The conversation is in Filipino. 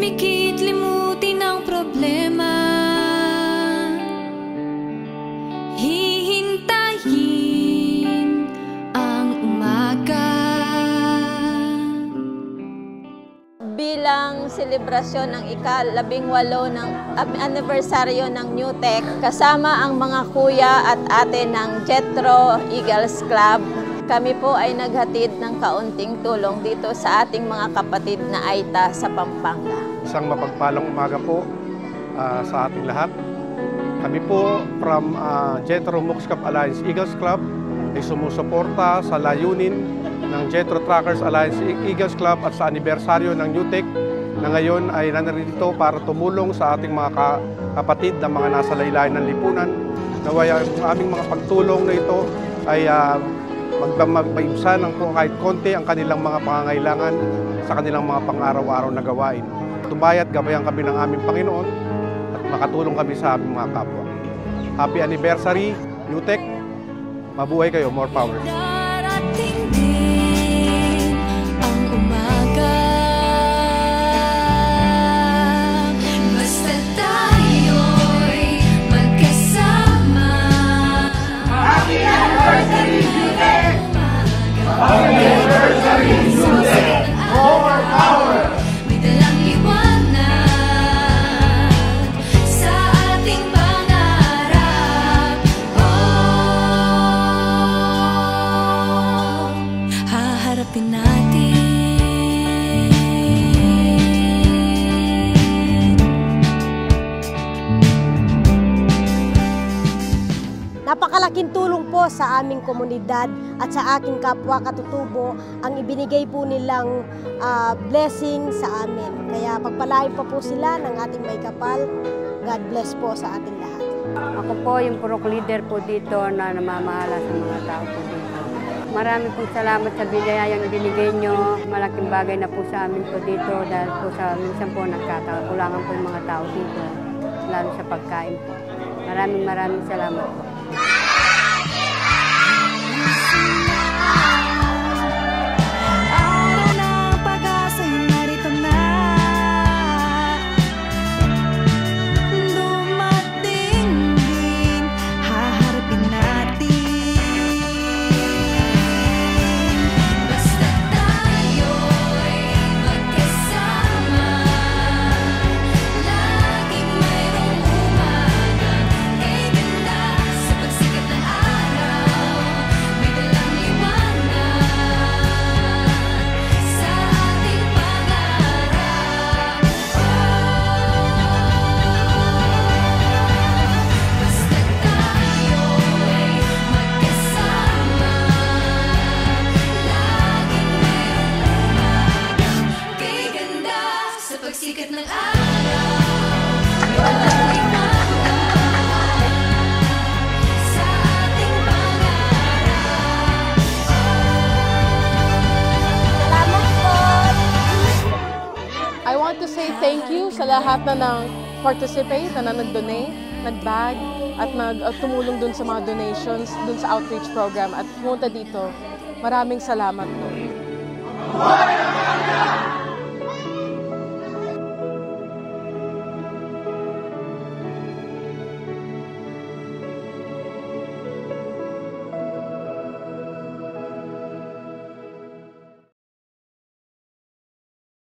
Dumikit limutin ang problema, hihintayin ang umaga. Bilang selebrasyon ng ika-18 ng anibersaryo ng NUTEC, kasama ang mga kuya at ate ng Jethro Eagles Club, kami po ay naghatid ng kaunting tulong dito sa ating mga kapatid na Aita sa Pampanga. Isang mapagpalang umaga po sa ating lahat. Kami po from Jethro Mooks-Cup Alliance Eagles Club ay sumusuporta sa layunin ng Jethro Truckers Alliance Eagles Club at sa anibersaryo ng NUTEC na ngayon ay nanarito para tumulong sa ating mga kapatid na mga nasa laylayan ng lipunan. Naway ang aming mga pagtulong na ito ay magpaibsan ng kahit konti ang kanilang mga pangangailangan sa kanilang mga pang-araw-araw na gawain. Tumayat, gabayan kami ng aming Panginoon at makatulong kami sa aming mga kapwa. Happy anniversary, NUTEC! Mabuhay kayo, more power! Darating din ang umaga, basta tayo'y magkasama. Happy anniversary, NUTEC! Happy anniversary, NUTEC! More power! May dalang liwanag sa ating pangarap. Oh, haharapin natin. Napakalaking tulong po sa aming komunidad at sa aking kapwa katutubo ang ibinigay po nilang blessing sa amin. Kaya pagpalain pa po sila ng ating may kapal. God bless po sa ating lahat. Ako po yung purok leader po dito na namamahala sa mga tao po dito. Marami pong salamat sa biyayang binigay nyo. Malaking bagay na po sa amin po dito dahil po sa minsan po nagkakakulangan po yung mga tao dito, lalo sa pagkain po. Maraming salamat po. Araw ng pag-asa'y narito na, dumating din, haharapin natin. Basta tayo'y magkasama, laging mayroong umaga, kay ganda sa pagsikat ng araw, may dalang liwanag sa ating pangarap. Basta tayo'y magkasama, laging mayroong umaga, kay ganda sa pagsikat ng araw, may dalang liwanag sa ating pangarap. Salamat po! I want to say thank you sa lahat na nag-participate, na nag-donate, nag-bag, at tumulong dun sa mga donations, dun sa outreach program at pumunta dito. Maraming salamat po.